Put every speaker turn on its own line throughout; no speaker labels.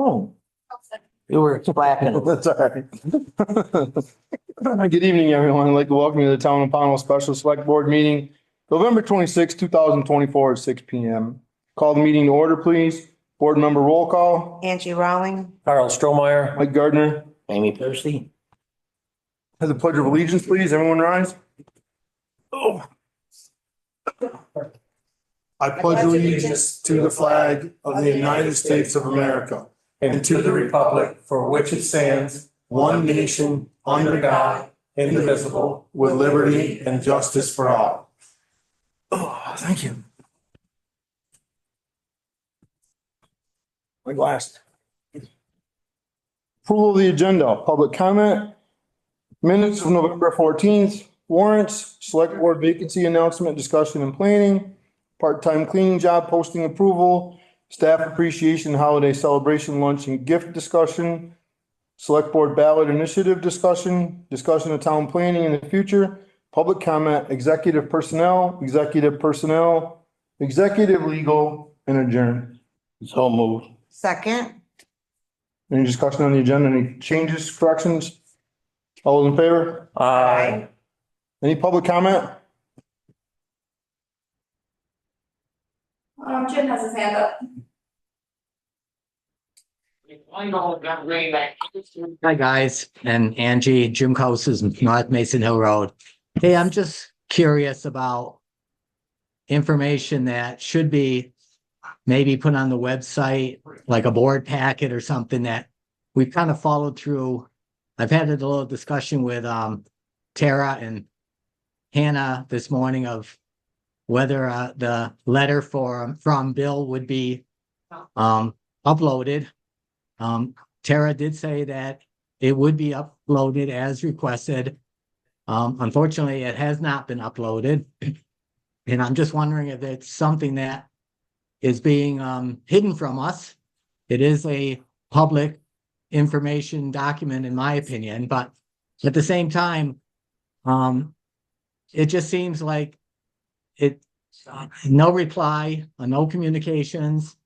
Oh.
You were flapping.
That's all right. Good evening, everyone. I'd like to welcome you to the Town of Pownell Special Select Board meeting, November 26, 2024 at 6 p.m. Call the meeting to order, please. Board member roll call.
Angie Rowling.
Carl Strohmeyer.
Mike Gardner.
Amy Percy.
Has the pledge of allegiance, please. Everyone rise. Oh. I pledge allegiance to the flag of the United States of America and to the republic for which it stands, one nation, under God, indivisible, with liberty and justice for all. Oh, thank you. My glass. Approval of the agenda, public comment, minutes of November 14th, warrants, select board vacancy announcement, discussion and planning, part-time cleaning job posting approval, staff appreciation holiday celebration lunch and gift discussion, select board ballot initiative discussion, discussion of town planning in the future, public comment, executive legal, and adjourn.
So moved.
Second.
Any discussion on the agenda? Any changes, corrections? All those in favor?
Aye.
Any public comment?
Jim has his hand up.
Hi, guys, and Angie, Jim Coases, North Mason Hill Road. Hey, I'm just curious about information that should be maybe put on the website, like a board packet or something that we've kind of followed through. I've had a little discussion with Tara and Hannah this morning of whether the letter from Bill would be uploaded. Tara did say that it would be uploaded as requested. Unfortunately, it has not been uploaded. And I'm just wondering if it's something that is being hidden from us. It is a public information document, in my opinion, but at the same time, it just seems like no reply, no communications.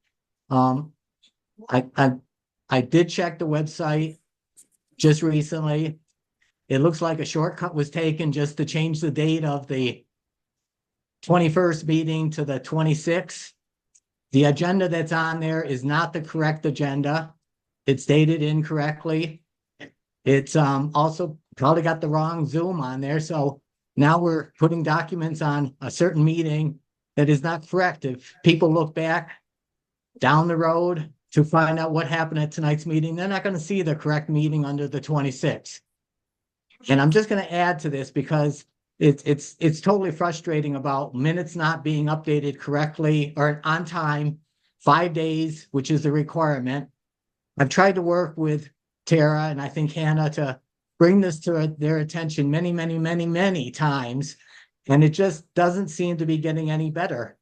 I did check the website just recently. It looks like a shortcut was taken just to change the date of the 21st meeting to the 26th. The agenda that's on there is not the correct agenda. It's dated incorrectly. It's also probably got the wrong Zoom on there. So now we're putting documents on a certain meeting that is not correct. If people look back down the road to find out what happened at tonight's meeting, they're not going to see the correct meeting under the 26th. And I'm just going to add to this because it's totally frustrating about minutes not being updated correctly or on time, 5 days, which is the requirement. I've tried to work with Tara and I think Hannah to bring this to their attention many times, and it just doesn't seem to be getting any better.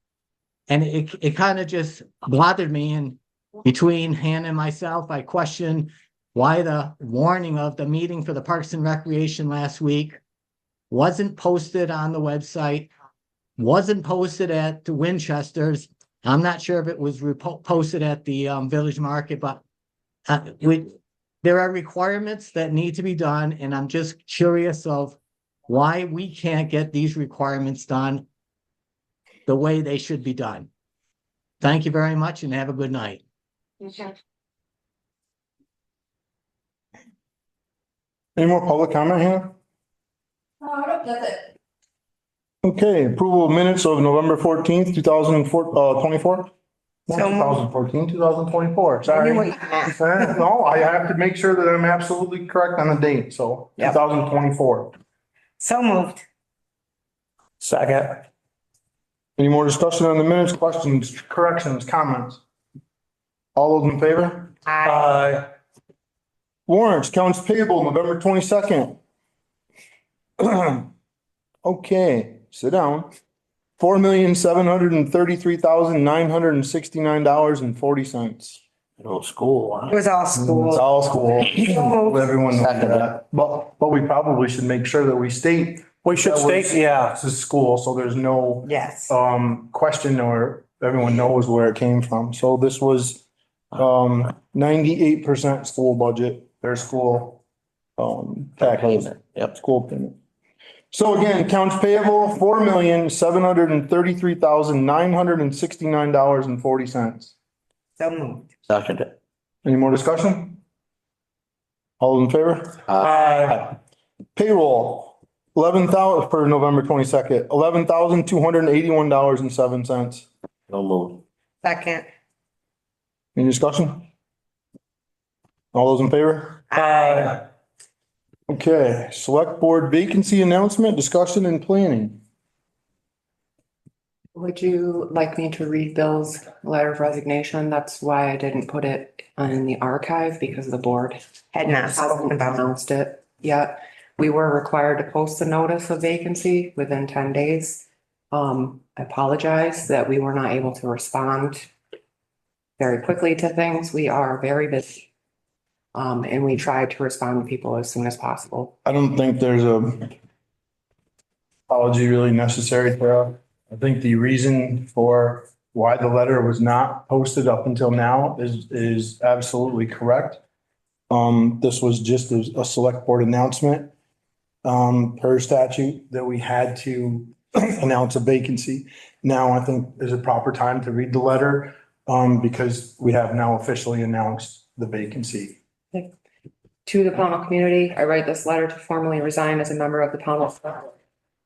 And it kind of just bothered me. And between Hannah and myself, I questioned why the warning of the meeting for the Parks and Recreation last week wasn't posted on the website, wasn't posted at the Winchester's. I'm not sure if it was posted at the Village Market, but there are requirements that need to be done, and I'm just curious of why we can't get these requirements done the way they should be done. Thank you very much and have a good night.
Okay.
Any more public comment here?
Nope, that's it.
Okay, approval of minutes of November 14th, 2024.
So
2014, 2024, sorry. No, I have to make sure that I'm absolutely correct on the date, so
Yep.
2024.
So moved.
Second.
Any more discussion on the minutes, questions, corrections, comments? All those in favor?
Aye.
Warrants, accounts payable, November 22nd. Okay, sit down. $4,733,969.40.
Middle school, huh?
It was all
It's
school.
all school. Everyone knows
Second.
that. But we probably should make sure that we state.
We should
that was-
state, yeah.
This is school, so there's no
Yes.
question or everyone knows where it came from. So this was 98% school budget, their school, tax
Payment, yep.
school payment. So again, accounts payable, $4,733,969.40.
So moved.
Second it.
Any more discussion? All those in favor?
Aye.
Payroll, 11,000 for November 22nd, $11,281.07.
So moved.
Second.
Any discussion? All those in favor?
Aye.
Okay, select board vacancy announcement, discussion and planning.
Would you like me to read Bill's letter of resignation? That's why I didn't put it in the archive because the board
Had not spoken
hasn't
about it.
announced it yet. We were required to post the notice of vacancy within 10 days. I apologize that we were not able to respond very quickly to things. We are very busy. And we tried to respond to people as soon as possible.
I don't think there's a apology really necessary, Tara. I think the reason for why the letter was not posted up until now is absolutely correct. This was just a select board announcement, per statute that we had to announce a vacancy. Now, I think is a proper time to read the letter, because we have now officially announced the vacancy.
To the Pownell community, I write this letter to formally resign as a member of the Pownell Select Board.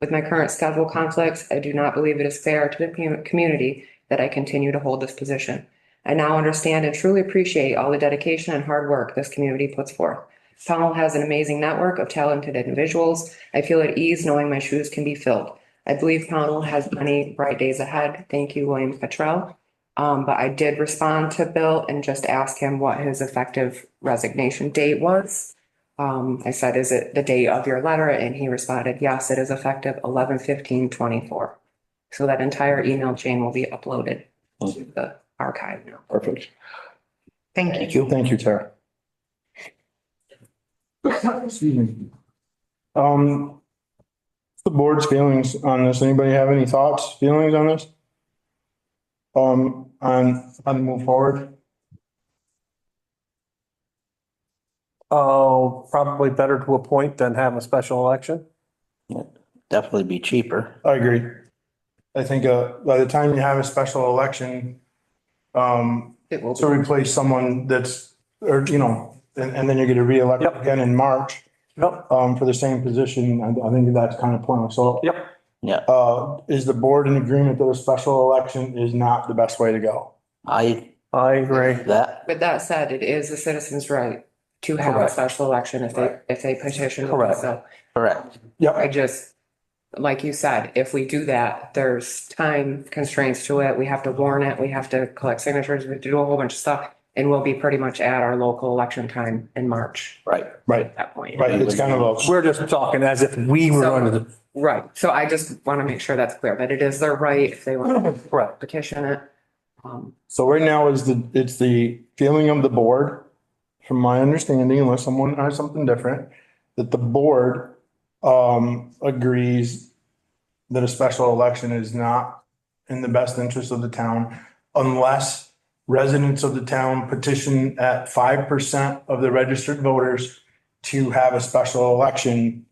With my current schedule conflicts, I do not believe it is fair to the community that I continue to hold this position. I now understand and truly appreciate all the dedication and hard work this community puts forth. Pownell has an amazing network of talented individuals. I feel at ease knowing my shoes can be filled. I believe Pownell has many bright days ahead. Thank you, William Cottrell. But I did respond to Bill and just ask him what his effective resignation date was. I said, is it the date of your letter? And he responded, yes, it is effective 11/15/24. So that entire email chain will be uploaded to the archive now.
Perfect.
Thank you.
Thank you.
Thank you, Tara. Excuse me. The board's feelings on this. Anybody have any thoughts, feelings on this? On how to move forward?
Oh, probably better to appoint than have a special election.
Definitely be cheaper.
I agree. I think, by the time you have a special election,
It will
to replace someone that's, or, and then you're gonna reelect
Yep.
again in March,
Yep.
for the same position. I think that's kind of pointless. So,
Yep.
is the board in agreement that a special election is not the best way to go?
I,
I agree.
that,
With that said, it is a citizen's right to have a
Correct.
special election if they petition.
Correct.
So
correct.
I just, like you said, if we do that, there's time constraints to it. We have to warn it. We have to collect signatures. We have to do a whole bunch of stuff. And we'll be pretty much at our local election time in March
Right.
Right,
at that point.
right. It's kind of a,
We're just talking as if we were under the,
Right. So I just want to make sure that's clear, that it is their right if they want to
correct.
petition it.
so right now it's the feeling of the board, from my understanding, unless someone has something different, that the board, agrees that a special election is not in the best interest of the town unless residents of the town petition at 5% of the registered voters to have a special election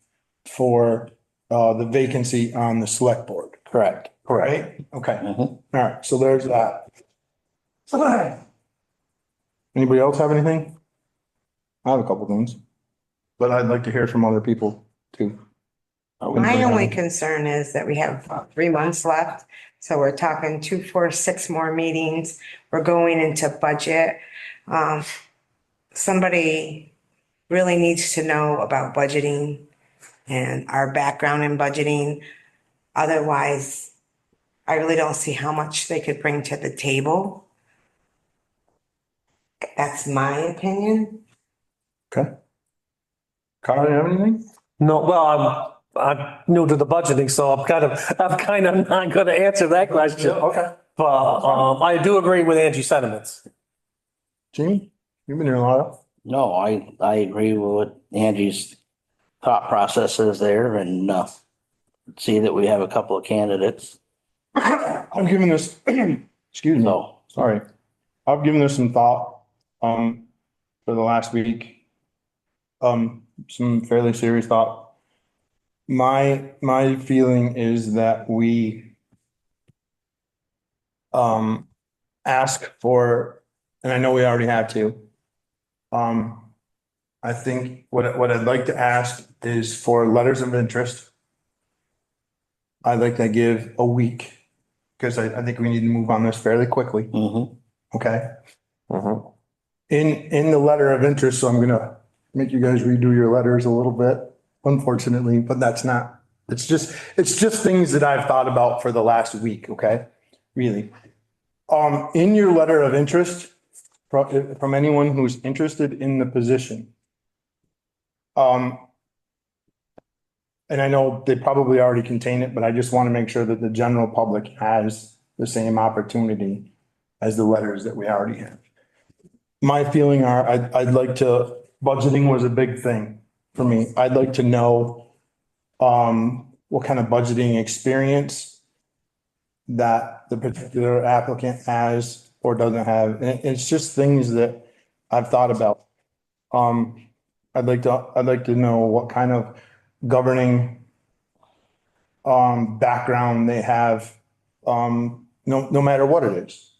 for the vacancy on the select board.
Correct.
Right? Okay.
Mhm.
All right. So there's that. Anybody else have anything? I have a couple things, but I'd like to hear from other people too.
My only concern is that we have 3 months left. So we're talking 2, 4, 6 more meetings. We're going into budget. Somebody really needs to know about budgeting and our background in budgeting. Otherwise, I really don't see how much they could bring to the table. That's my opinion.
Okay. Carl, you have anything?
No, well, I'm new to the budgeting, so I'm kind of not going to answer that question.
Okay.
But, I do agree with Angie's sentiments.
Jamie, you've been here a while.
No, I agree with what Angie's thought process is there and, see that we have a couple of candidates.
I've given this, excuse me,
So,
sorry. I've given this some thought. for the last week. Some fairly serious thought. My feeling is that we ask for, and I know we already have to. I think what I'd like to ask is for letters of interest. I'd like to give a week, because I think we need to move on this fairly quickly,
Mhm.
okay? In the letter of interest, so I'm gonna make you guys redo your letters a little bit, unfortunately, but that's not, it's just things that I've thought about for the last week, okay? Really. In your letter of interest, from anyone who's interested in the position. And I know they probably already contain it, but I just want to make sure that the general public has the same opportunity as the letters that we already have. My feeling are, I'd like to, budgeting was a big thing for me. I'd like to know, what kind of budgeting experience that the particular applicant has or doesn't have. And it's just things that I've thought about. I'd like to know what kind of governing background they have, no matter what it is.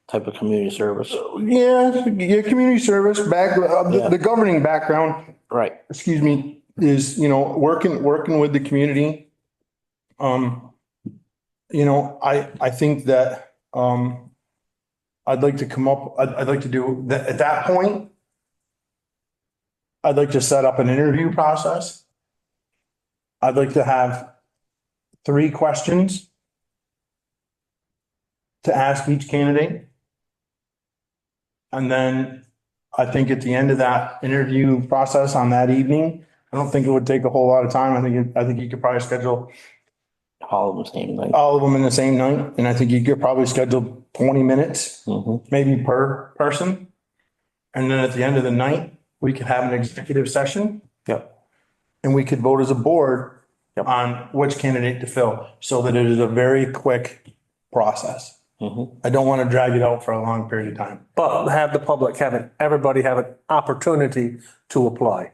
Type of community service.
Yeah, community service the governing background,
Right.
excuse me, is, working with the community. I think that, I'd like to come up, I'd like to do that at that point. I'd like to set up an interview process. I'd like to have 3 questions to ask each candidate. And then I think at the end of that interview process on that evening, I don't think it would take a whole lot of time. I think you could probably schedule
All of the same thing.
all of them in the same night. And I think you could probably schedule 20 minutes, maybe per person. And then at the end of the night, we could have an executive session.
Yep.
And we could vote as a board
Yep.
on which candidate to fill, so that it is a very quick process. I don't want to drag it out for a long period of time.
But have the public everybody have an opportunity to apply.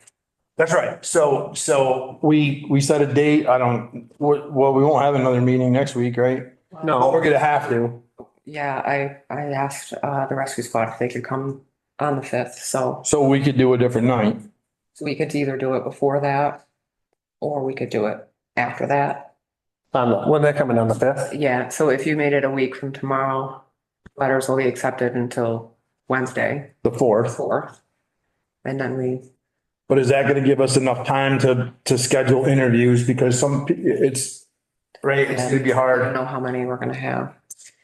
That's right. So we set a date. We won't have another meeting next week, right?
No.
We're gonna have to.
Yeah, I asked the rescue squad if they could come on the 5th, so
So we could do a different night.
we could either do it before that or we could do it after that.
When they're coming on the 5th.
Yeah, so if you made it a week from tomorrow, letters will be accepted until Wednesday,
The 4th.
4th. And then
But is that gonna give us enough time to schedule interviews? Because it's gonna be
I
hard.
don't know how many we're gonna have.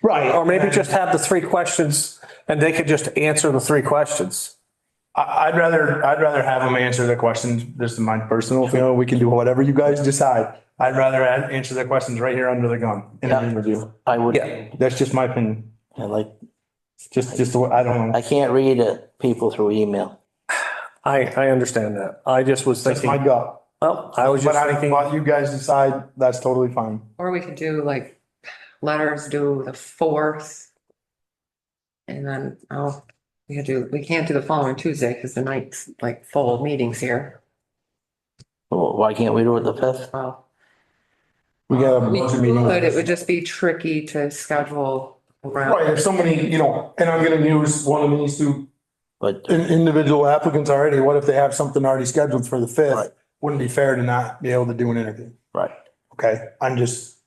Right.
Or maybe just have the 3 questions and they could just answer the 3 questions.
I'd rather have them answer the questions. This is my personal feeling. We can do whatever you guys decide. I'd rather answer the questions right here under the gun in an interview.
I would,
Yeah.
That's just my opinion.
I like,
Just the way, I don't know.
I can't read people through email.
I understand that. I just was
That's my
thinking,
gut.
well, I was
But
just thinking,
what you guys decide, that's totally fine.
Or we could do like letters due the 4th. And then, we can't do the following Tuesday because the night's like full of meetings here.
Well, why can't we do it the 5th?
Well,
We got a
we
bunch of meetings.
could, it would just be tricky to schedule
Right,
around.
if somebody, and I'm gonna use one of these 2
But
individual applicants already. What if they have something already scheduled for the
Right.
5th? Wouldn't be fair to not be able to do an interview.
right.
Okay, I'm just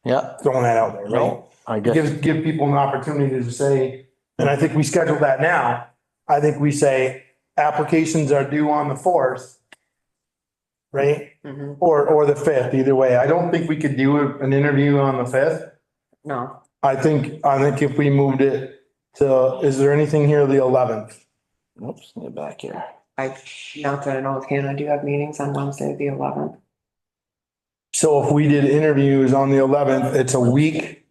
Yeah.
throwing that out there, right?
No, I just,
Give people an opportunity to say, and I think we schedule that now. I think we say applications are due on the 4th. Right?
Mhm.
Or the 5th, either way. I don't think we could do an interview on the 5th.
No,
I think if we moved it to, is there anything here the 11th?
oops, get back here.
not that I know of, Hannah, do you have meetings on Wednesday, the 11th?
So if we did interviews on the 11th, it's a week.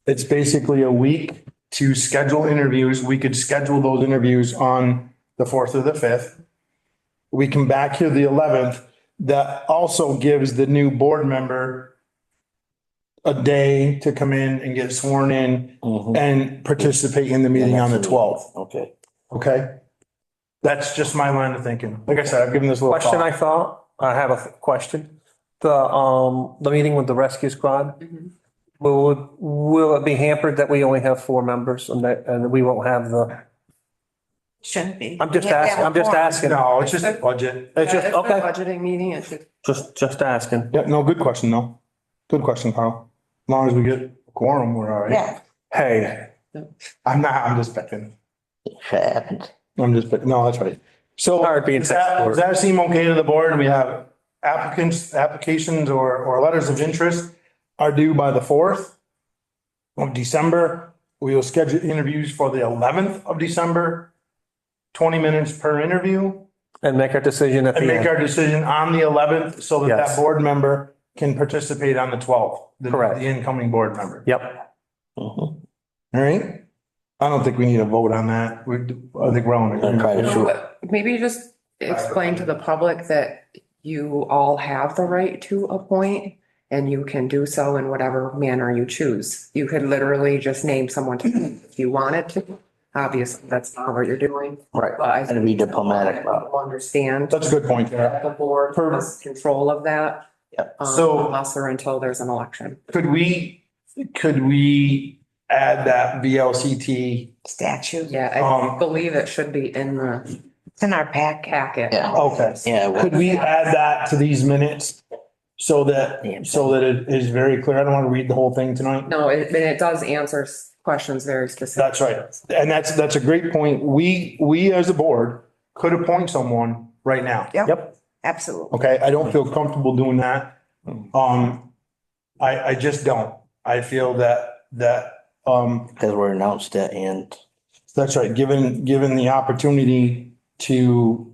It's basically a week to schedule interviews. We could schedule those interviews on the 4th or the 5th. We come back here the 11th. That also gives the new board member a day to come in and get sworn in
Mhm.
and participate in the meeting on the 12th.
Okay.
Okay? That's just my line of thinking. Like I said, I've given this a little
Question I
thought.
thought, I have a question. The meeting with the rescue squad, will it be hampered that we only have 4 members and we won't have the,
Shouldn't be.
I'm just asking.
No, it's just a budget.
It's just,
Yeah, it's a
okay,
budgeting meeting. It should.
just asking.
Yeah, no, good question though. Good question, Carl. As long as we get a quorum, we're all right.
Yeah,
Hey, I'm just picking.
Shit happens.
I'm just picking. No, that's right. So
Hard being
does that seem okay to the board? We have applications or letters of interest are due by the 4th of December. We will schedule interviews for the 11th of December, 20 minutes per interview.
And make our decision at the
And make
end.
our decision on the 11th so that
Yes.
that board member can participate on the 12th.
Correct.
The incoming board member.
Yep.
Mhm.
All right? I don't think we need a vote on that. I think we're on
Gonna try
agreement.
to shoot.
Maybe just explain to the public that you all have the right to appoint and you can do so in whatever manner you choose. You could literally just name someone to, if you wanted to. Obviously, that's not what you're doing.
Right.
But I
Gotta be diplomatic about it.
people understand
That's a good point, Tara.
that the board has control of that.
Yep.
So-
Unless or until there's an election.
Could we add that VLCT?
statute.
Yeah, I believe it should be in the
It's in our pack.
packet.
Yeah.
Okay.
Yeah, well,
Could we add that to these minutes so that it is very clear? I don't want to read the whole thing tonight.
No, it does answer questions very specific.
That's right. And that's a great point. We as a board could appoint someone right now.
Yep, absolutely.
Okay, I don't feel comfortable doing that. I just don't. I feel that,
because we're announced it and
that's right, given the opportunity to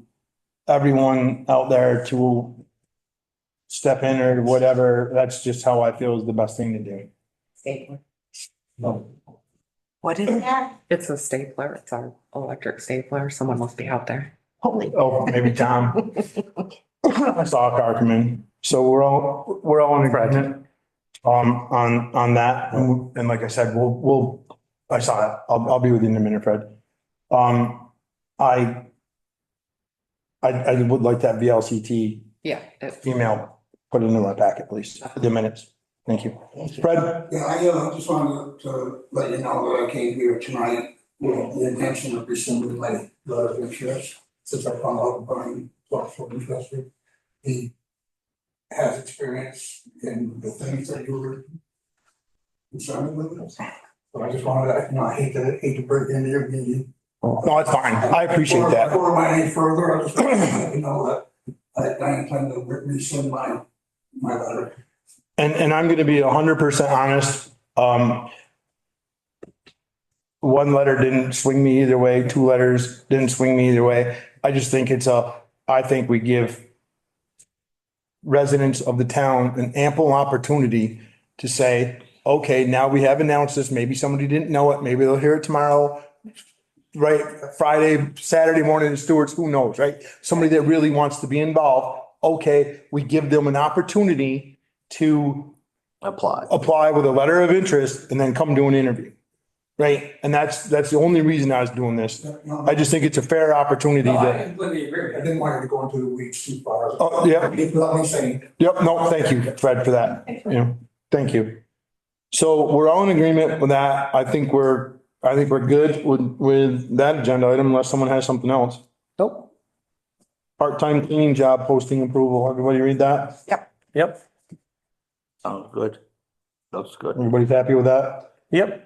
everyone out there to step in or whatever, that's just how I feel is the best thing to do.
Stapler.
What is that?
It's a stapler. It's our electric stapler. Someone must be out there.
Holy.
Oh, maybe Tom. I saw a car come in. So we're all in agreement on that. And like I said, I saw it. I'll be with you in a minute, Fred. I would like that VLCT
Yeah.
email put into my packet, please, for the minutes. Thank you. Fred?
Yeah, I just wanted to let you know that I came here tonight with the intention of rescinding my letter of interest, since I found out Brian thoughtful investor. He has experience in the things that you were concerned with. So I just wanted to, I hate to break into your meeting.
No, it's fine. I appreciate that.
Before I went any further, I just wanted to let you know that I intend to rescind my letter.
And I'm gonna be 100% honest. One letter didn't swing me either way. 2 letters didn't swing me either way. I just think I think we give residents of the town an ample opportunity to say, okay, now we have announced this. Maybe somebody didn't know it. Maybe they'll hear it tomorrow. Right? Friday, Saturday morning in Stewart's, who knows, right? Somebody that really wants to be involved. Okay, we give them an opportunity to apply with a letter of interest and then come do an interview. Right? And that's the only reason I was doing this. I just think it's a fair opportunity
No, I
to,
completely agree. I didn't want you to go into the weeds too far.
oh, yeah.
Let me say,
Yep, no, thank you, Fred, for that. Yeah, thank you. So we're all in agreement with that. I think we're good with that agenda item unless someone has something else.
Nope.
Part-time cleaning job posting approval. Everybody read that?
Yep.
sounds good. Looks good.
Everybody's happy with that?
Yep.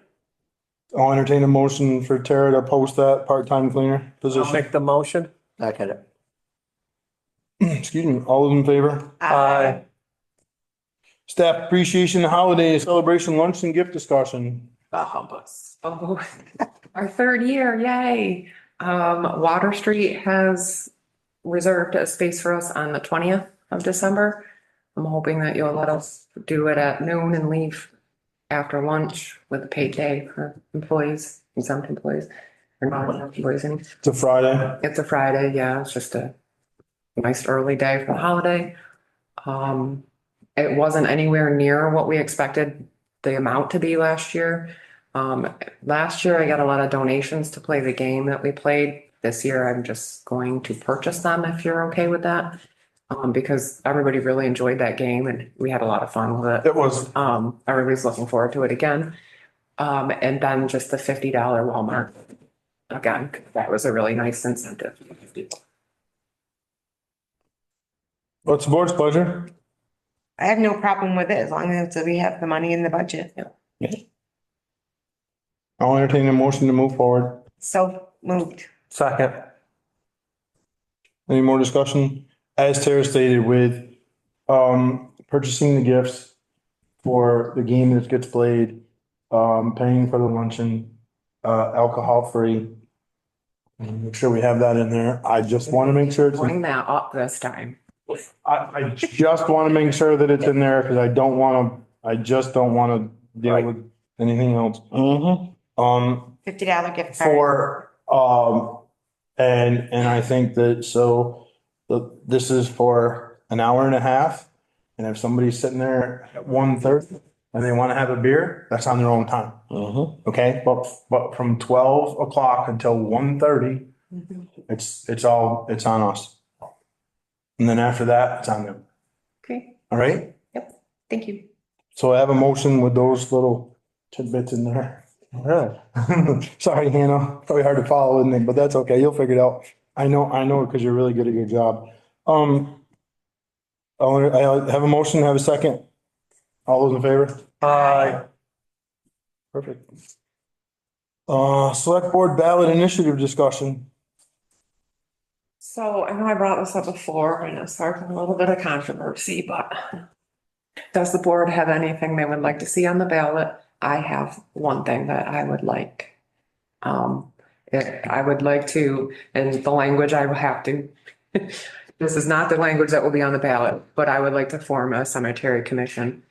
I'll entertain a motion for Tara to post that part-time cleaner
I'll
position.
make the motion.
I get it.
Excuse me, all those in favor?
Aye.
Staff appreciation holiday celebration lunch and gift discussion.
Ah, humbug.
Oh, our 3rd year, yay. Water Street has reserved a space for us on the 20th of December. I'm hoping that you'll let us do it at noon and leave after lunch with a paid day for employees, exempt employees, or non-exempt employees.
It's a Friday.
It's a Friday, yeah, it's just a nice early day for the holiday. It wasn't anywhere near what we expected the amount to be last year. Last year I got a lot of donations to play the game that we played. This year I'm just going to purchase them if you're okay with that. Because everybody really enjoyed that game and we had a lot of fun with it.
It was,
Everybody's looking forward to it again. And then just the $50 Walmart. Again, that was a really nice incentive.
what's the board's pleasure?
I have no problem with it as long as we have the money in the budget.
I'll entertain a motion to move forward.
So moved.
Second.
Any more discussion? As Tara stated with, purchasing the gifts for the game that gets played, paying for the luncheon, alcohol free. Make sure we have that in there. I just want to make sure it's,
Bring that up this time.
I just want to make sure that it's in there because I just don't want to deal with anything else.
$50 gift card.
And I think that, so this is for an hour and a half. And if somebody's sitting there at 1:30 and they want to have a beer, that's on their own time. Okay, but from 12 o'clock until 1:30, it's on us. And then after that, it's on them.
Okay,
All right?
thank you.
So I have a motion with those little tidbits in there. All right. Sorry, Hannah. Probably hard to follow, isn't it? But that's okay. You'll figure it out. I know because you're really good at your job. I have a motion, have a second. All those in favor?
Aye.
Perfect. Select board ballot initiative discussion.
So I know I brought this up before and it started a little bit of controversy, but does the board have anything they would like to see on the ballot? I have one thing that I would like. I would like to, and the language I will have to, this is not the language that will be on the ballot, but I would like to form a cemetery commission.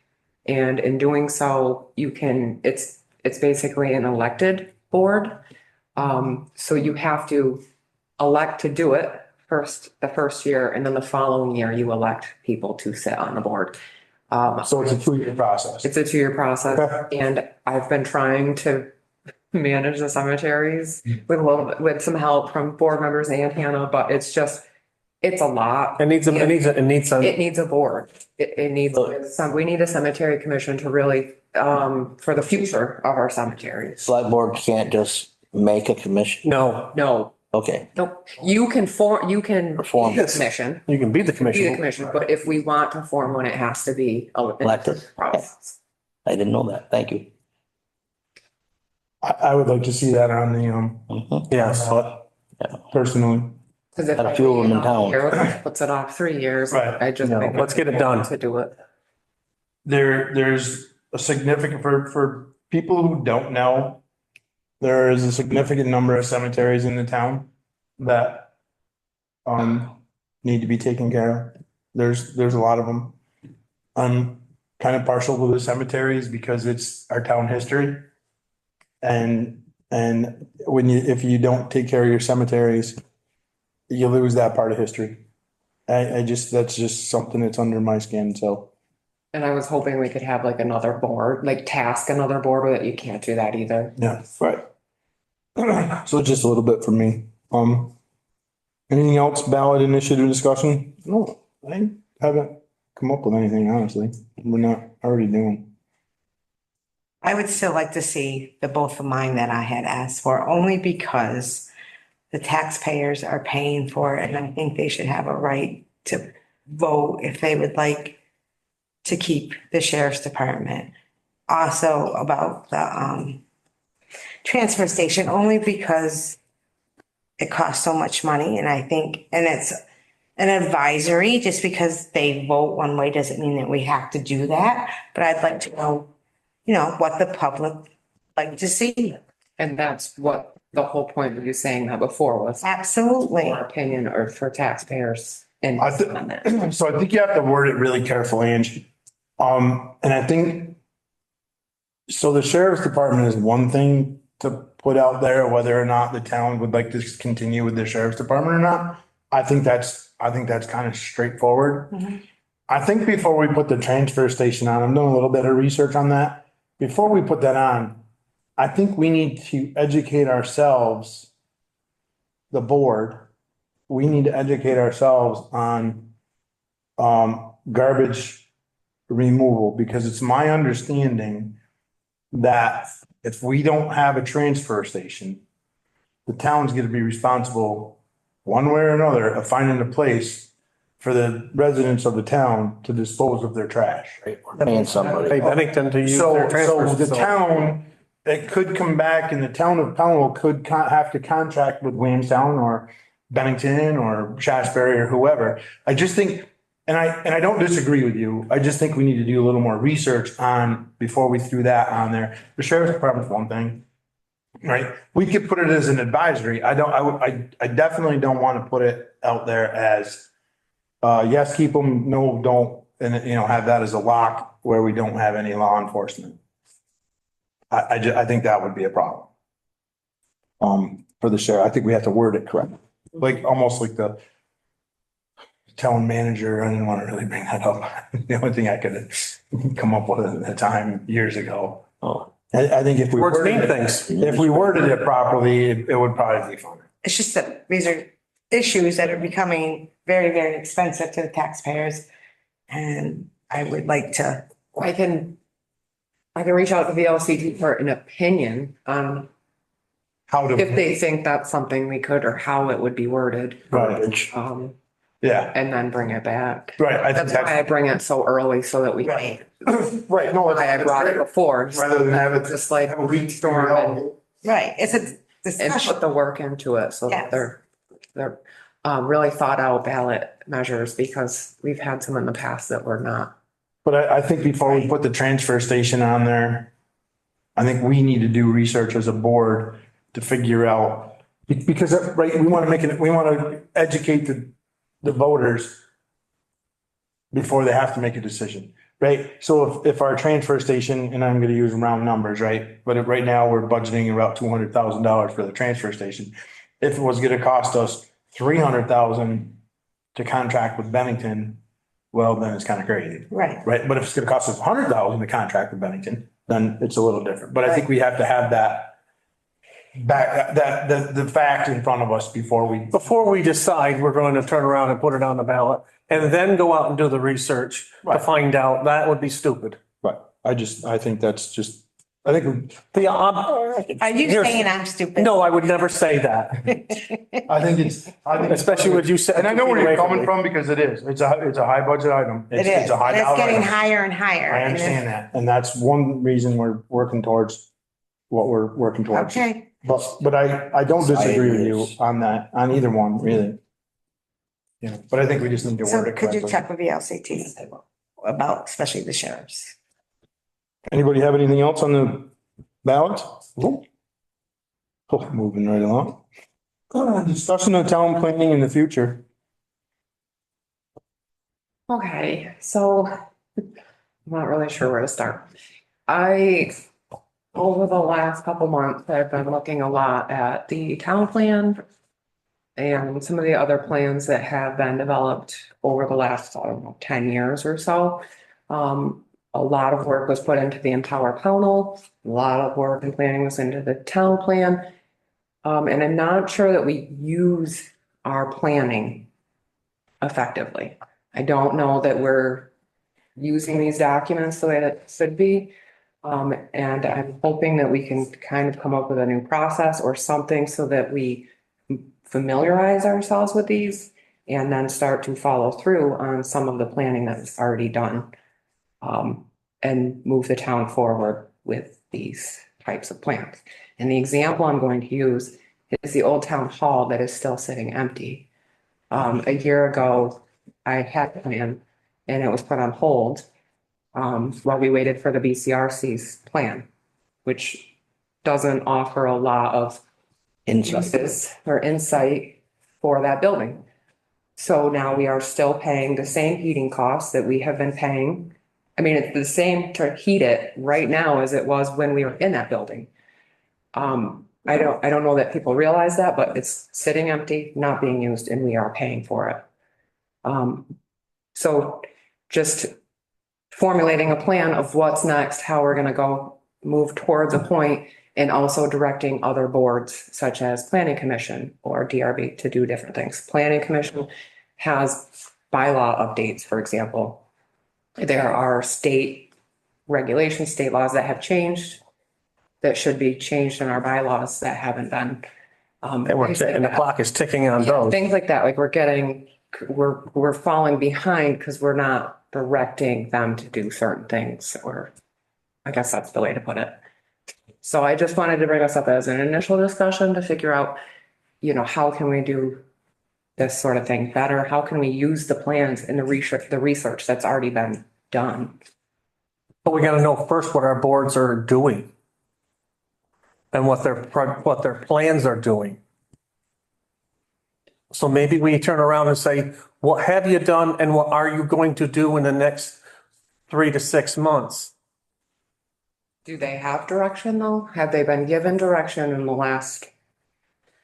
And in doing so, it's basically an elected board. So you have to elect to do it the first year, and then the following year you elect people to sit on the board.
So it's a 2-year process.
It's a 2-year process,
Okay.
and I've been trying to manage the cemeteries with some help from board members and Hannah, but it's a lot.
It needs a
It needs a board. It needs we need a cemetery commission to really, for the future of our cemeteries.
Select board can't just make a commission.
No,
No,
Okay,
you can
Form.
be the commission,
you can be the
be the
commission.
commission, but if we want to form one, it has to be
Elected.
process.
I didn't know that. Thank you.
I would like to see that on the,
Mhm.
Yes.
personally.
Because if
Got a few of them in town.
puts it off 3 years,
Right.
I just
No,
think
let's get it done.
to do it.
There's a significant, for people who don't know, there is a significant number of cemeteries in the town that need to be taken care of. There's a lot of them. I'm kind of partial to the cemeteries because it's our town history. And if you don't take care of your cemeteries, you lose that part of history. That's just something that's under my skin, so.
And I was hoping we could have like another board, like task another board, but you can't do that either.
Yeah, right. So just a little bit from me. Anything else, ballot initiative discussion? No, I haven't come up with anything, honestly. We're not already doing.
I would still like to see the both of mine that I had asked for, only because the taxpayers are paying for it, and I think they should have a right to vote if they would like to keep the sheriff's department. Also about the transfer station, only because it costs so much money, and I think, and it's an advisory, just because they vote one way doesn't mean that we have to do that. But I'd like to know, what the public like to see.
And that's what the whole point of you saying that before was
Absolutely.
our opinion or for taxpayers and
I think,
on that.
so I think you have to word it really carefully, Angie. And I think, so the sheriff's department is one thing to put out there, whether or not the town would like to continue with the sheriff's department or not. I think that's kind of straightforward. I think before we put the transfer station on, I'm doing a little bit of research on that. Before we put that on, I think we need to educate ourselves, the board, we need to educate ourselves on garbage removal, because it's my understanding that if we don't have a transfer station, the town's gonna be responsible, one way or another, of finding a place for the residents of the town to dispose of their trash.
Right, we're paying somebody.
Pay Bennington to use
So,
their transfer
so the
facility.
town, it could come back and the town of Pownell could have to contract with Williamstown or Bennington or Shasberry or whoever. I just think, and I don't disagree with you. I just think we need to do a little more research on, before we threw that on there. The sheriff's department's one thing, right? We could put it as an advisory. I definitely don't want to put it out there as, yes, keep them, no, don't, and, have that as a lock where we don't have any law enforcement. I think that would be a problem. For the sheriff, I think we have to word it correct, like, almost like the town manager. I didn't want to really bring that up. The only thing I could come up with at the time years ago.
Oh.
I think if we
Words mean
worded it,
things.
if we worded it properly, it would probably be fine.
It's just that these are issues that are becoming very, very expensive to the taxpayers. And I would like to,
I can reach out to VLCT for an opinion on
How to.
if they think that's something we could, or how it would be worded,
Garbage.
Yeah,
and then bring it back.
right. I think
That's why I bring it so early, so that we,
right,
right. No,
why I brought it before,
rather than have it
just like
have a week
storm and
right. It's a
and
discussion.
put the work into it so that
Yes.
they're really thought out ballot measures, because we've had some in the past that were not.
But I think before we put the transfer station on there, I think we need to do research as a board to figure out, because, right, we want to we want to educate the voters before they have to make a decision, right? So if our transfer station, and I'm going to use round numbers, right? But right now we're budgeting about $200,000 for the transfer station. If it was going to cost us $300,000 to contract with Bennington, well, then it's kind of crazy.
Right.
Right, but if it's gonna cost us $100,000 to contract with Bennington, then it's a little different, but I think we have to have that the fact in front of us before we
Decide we're going to turn around and put it on the ballot and then go out and do the research to
Right.
find out, that would be stupid.
But I think that's just, I think,
Are you
Here's-
saying I'm stupid?
No, I would never say that,
I think
especially what you said.
And I know where you're coming from, because it is, it's a high budget item.
It
It's
is,
a high
and it's
dollar
getting
item.
higher and higher.
I
And if-
understand that, and that's one reason we're working towards what we're working towards.
Okay,
But I don't disagree with you on that, on either one, really. But I think we just need to
so
word it
could you
correctly.
check with the LCT about, especially the sheriffs?
Anybody have anything else on the ballot? Oh, moving right along. Discussion of town planning in the future.
Okay, so I'm not really sure where to start. Over the last couple months, I've been looking a lot at the town plan and some of the other plans that have been developed over the last, I don't know, 10 years or so. A lot of work was put into the Empower Pownell, a lot of work and planning was into the town plan. And I'm not sure that we use our planning effectively. I don't know that we're using these documents the way that it should be. And I'm hoping that we can kind of come up with a new process or something so that we familiarize ourselves with these and then start to follow through on some of the planning that's already done. And move the town forward with these types of plans. And the example I'm going to use is the old town hall that is still sitting empty. A year ago, I had a plan and it was put on hold while we waited for the BCRC's plan, which doesn't offer a lot of
Inside.
uses or insight for that building. So now we are still paying the same heating costs that we have been paying. I mean, it's the same to heat it right now as it was when we were in that building. I don't know that people realize that, but it's sitting empty, not being used, and we are paying for it. So just formulating a plan of what's next, how we're gonna go move towards a point And also directing other boards such as Planning Commission or DRB to do different things. Planning Commission has bylaw updates, for example. There are state regulations, state laws that have changed that should be changed in our bylaws that haven't been.
And the clock is ticking on
Yeah,
those.
things like that, like we're falling behind because we're not directing them to do certain things, or I guess that's the way to put it. So I just wanted to bring us up as an initial discussion to figure out, how can we do this sort of thing better? How can we use the plans and the research that's already been done?
But we gotta know first what our boards are doing. And what their plans are doing. So maybe we turn around and say, what have you done and what are you going to do in the next 3 to 6 months?
Do they have direction though? Have they been given direction in the last,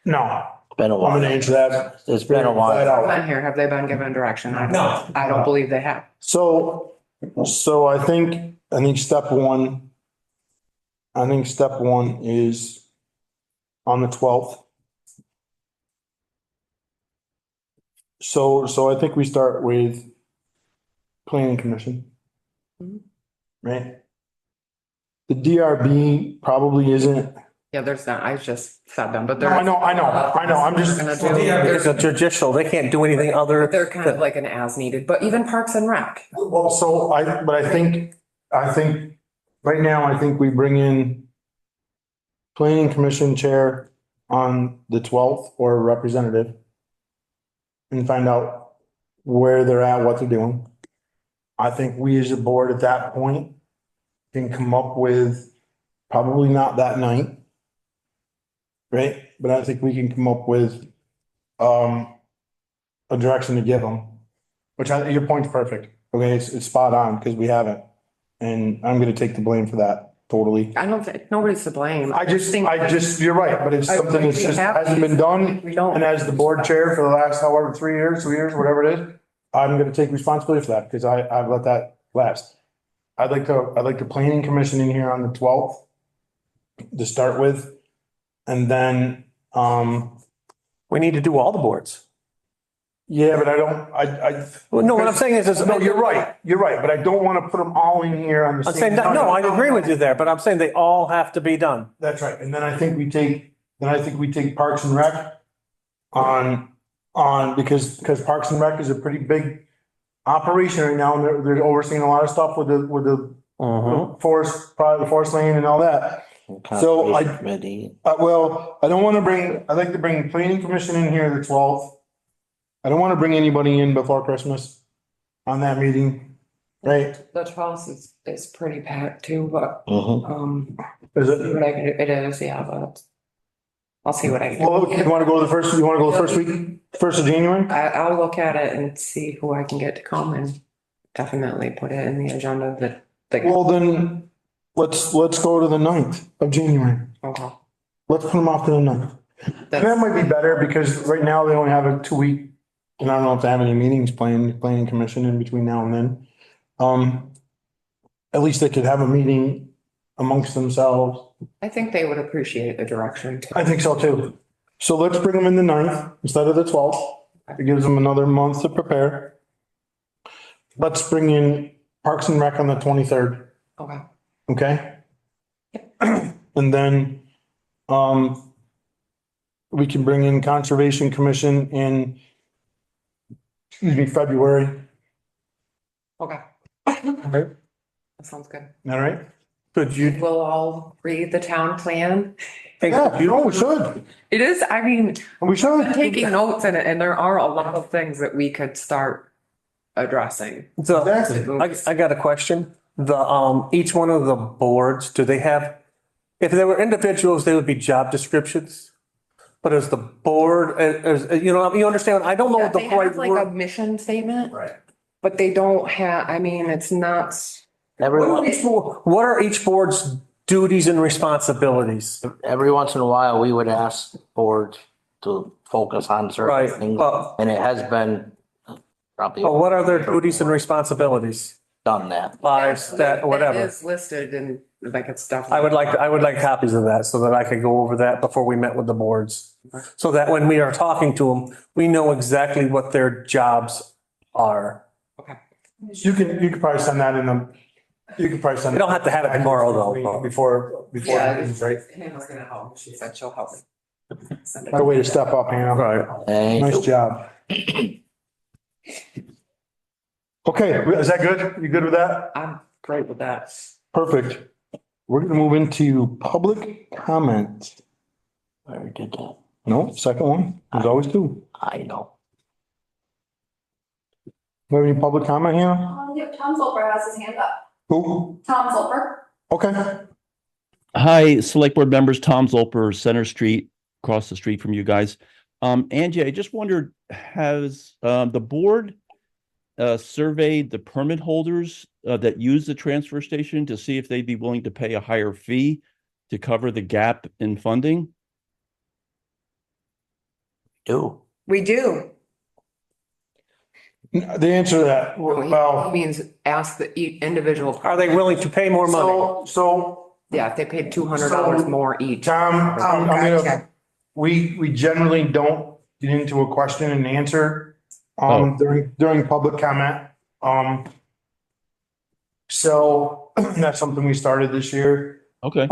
No,
It's been a
I'm
while.
gonna answer that.
It's been a
flat
while.
out.
been here, have they been given direction?
No.
I don't believe they have.
So I think step one is on the 12th. So I think we start with planning commission.
Mhm.
Right? The DRB probably isn't.
Yeah, there's not, I just said them, but
No,
they're.
I know, I'm just.
Gonna do-
It's a judicial, they can't do anything other.
They're kind of like an as needed, but even Parks and Rec.
Well, so I think right now, I think we bring in planning commission chair on the 12th or a representative and find out where they're at, what they're doing. I think we as a board at that point can come up with, probably not that night, right? But I think we can come up with a direction to give them, your point's perfect. Okay, it's spot on because we haven't. And I'm gonna take the blame for that totally.
I don't think, nobody's to blame.
I just, you're right, but it's something that's just hasn't been done.
We don't.
And as the board chair for the last however, 3 years, 2 years, whatever it is, I'm gonna take responsibility for that because I've let that last. I'd like the planning commission in here on the 12th to start with. And then,
We need to do all the boards.
yeah, but I.
Well, no, what I'm saying is.
No, you're right, but I don't want to put them all in here on the
I'm
same.
saying, no, I agree with you there, but I'm saying they all have to be done.
That's right. And then I think we take Parks and Rec on, because Parks and Rec is a pretty big operation right now. And they're overseeing a lot of stuff with the forest, probably the forest lane and all that. So
Conservation Committee.
Well, I'd like to bring the planning commission in here the 12th. I don't want to bring anybody in before Christmas on that meeting, right?
The 12th is pretty packed too, but,
Mhm.
Is
see
it?
what I can do. It is, yeah, but I'll see what I can do.
Well, you want to go the first week, 1st of January?
I'll look at it and see who I can get to come and definitely put it in the agenda
Well, then, let's go to the 9th of January.
Okay.
Let's put them off to the 9th. And that might be better because right now they only have a 2 week, and I don't know if they have any meetings planning commission in between now and then. At least they could have a meeting amongst themselves.
I think they would appreciate the direction too.
I think so too. So let's bring them in the 9th instead of the 12th. It gives them another month to prepare. Let's bring in Parks and Rec on the 23rd,
Okay.
okay? And then, we can bring in Conservation Commission in, February.
Okay.
Okay.
That sounds good.
All right?
Could you?
We'll all read the town plan.
Yeah, we should.
It is, I mean,
We should.
taking notes in it, and there are a lot of things that we could start addressing.
I got a question. Each one of the boards, do they have, if they were individuals, they would be job descriptions? But as the board, you understand, I don't know what the
They
right
have like a
word.
mission statement,
Right.
but they don't have, I mean, it's not.
What are each board's duties and responsibilities?
Every once in a while, we would ask boards to focus on certain
Right,
things,
but
and it has been probably.
what are their duties and responsibilities?
done that.
lives, that,
It
whatever.
is listed and like it's stuff.
I would like copies of that so that I could go over that before we met with the boards. So that when we are talking to them, we know exactly what their jobs are.
You can probably send that in the, you can probably send.
You don't have to have it tomorrow, though.
Before,
Yeah,
right?
Hannah's gonna help. She said she'll help me. Send it.
What a way to step up, Hannah.
Right.
Thank
Nice
you.
job. Okay, is that good? You good with that?
I'm great with that.
Perfect. We're gonna move into public comment.
I already did that.
No, second one. There's always two.
I know.
Do you have any public comment, Hannah?
Yeah, Tom Zolper has his hand up.
Who?
Tom Zolper.
Okay.
Hi, Select Board members, Tom Zolper, Center Street, across the street from you guys. Angie, I just wondered, has the board surveyed the permit holders that use the transfer station to see if they'd be willing to pay a higher fee to cover the gap in funding?
Do.
We do.
The answer to that,
He
well,
means ask the individual.
Are they willing to pay more money?
so
Yeah, if they paid $200 more each.
Tom,
Oh,
I'm gonna,
gotcha.
we generally don't get into a question and answer
Oh.
during public comment. So that's something we started this year.
Okay,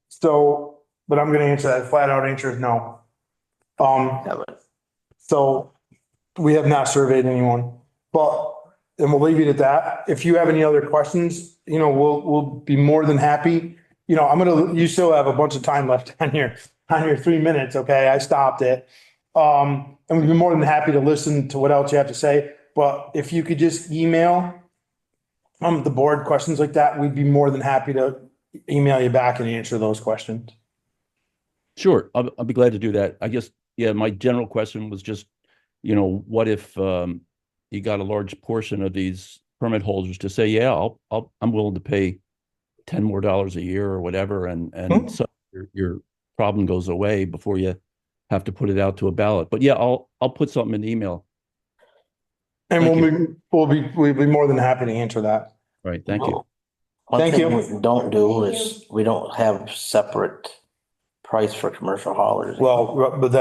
So, but I'm gonna answer that flat out answer is no.
Yeah, but
So we have not surveyed anyone, but, and we'll leave it at that. If you have any other questions, we'll be more than happy. You still have a bunch of time left on your 3 minutes, okay? I stopped it. And we'd be more than happy to listen to what else you have to say. But if you could just email the board questions like that, we'd be more than happy to email you back and answer those questions.
sure. I'll be glad to do that. I guess, yeah, my general question was just, what if you got a large portion of these permit holders to say, yeah, I'm willing to pay $10 more a year or whatever, and so your problem goes away before you have to put it out to a ballot. But yeah, I'll put something in the email.
And
Thank
we'll be more than happy to answer that.
Right, thank you.
One
Thank
thing
you.
we don't do is we don't have separate price for commercial haulers.
Well, but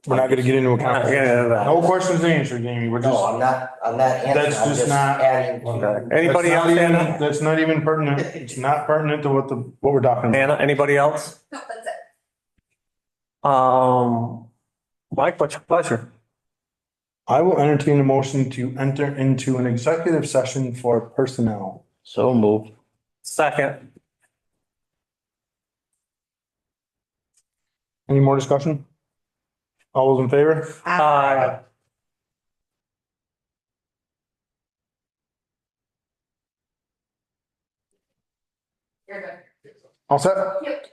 we're not gonna get into a
We're not
conversation.
getting into that.
No questions answered, Jamie. We're
No,
just.
I'm not answering.
That's
I'm
just not-
adding
Okay.
to.
Anybody
That's
else,
not even-
Anna?
That's not even pertinent. It's not pertinent to what we're talking about.
Anna, anybody else?
No, that's it.
Mike, what's your pleasure?
I will entertain a motion to enter into an executive session for personnel.
So move.
Second.
Any more discussion? All those in favor?
Aye.
You're good.
All set?
Yep.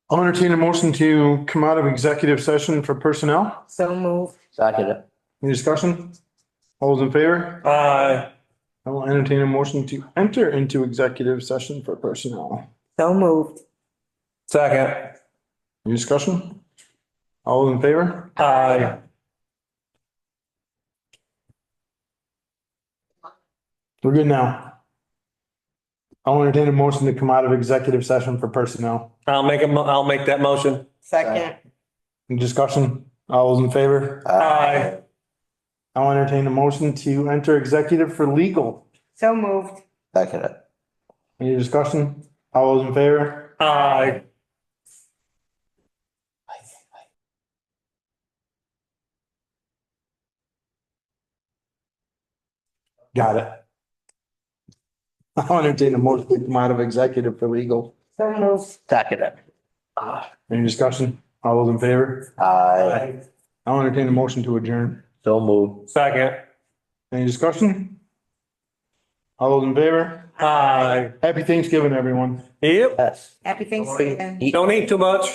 I'll entertain a motion to come out of executive session for personnel.
So move.
Second it.
Any discussion? All those in favor?
Aye.
I will entertain a motion to enter into executive session for personnel.
So moved.
Second.
Any discussion? All those in favor?
Aye.
We're good now. I'll entertain a motion to come out of executive session for personnel.
I'll make that motion.
Second.
Any discussion? All those in favor?
Aye.
I'll entertain a motion to enter executive for legal.
So moved.
Second it.
Any discussion? All those in favor?
Aye.
Got it. I'll entertain a motion to come out of executive for legal.
So moved.
Second it.
Any discussion? All those in favor?
Aye.
I'll entertain a motion to adjourn.
So move.
Second.
Any discussion? All those in favor?
Aye.
Happy Thanksgiving, everyone.
Yep.
Yes.
Happy Thanksgiving.
Eat-
Don't eat too much.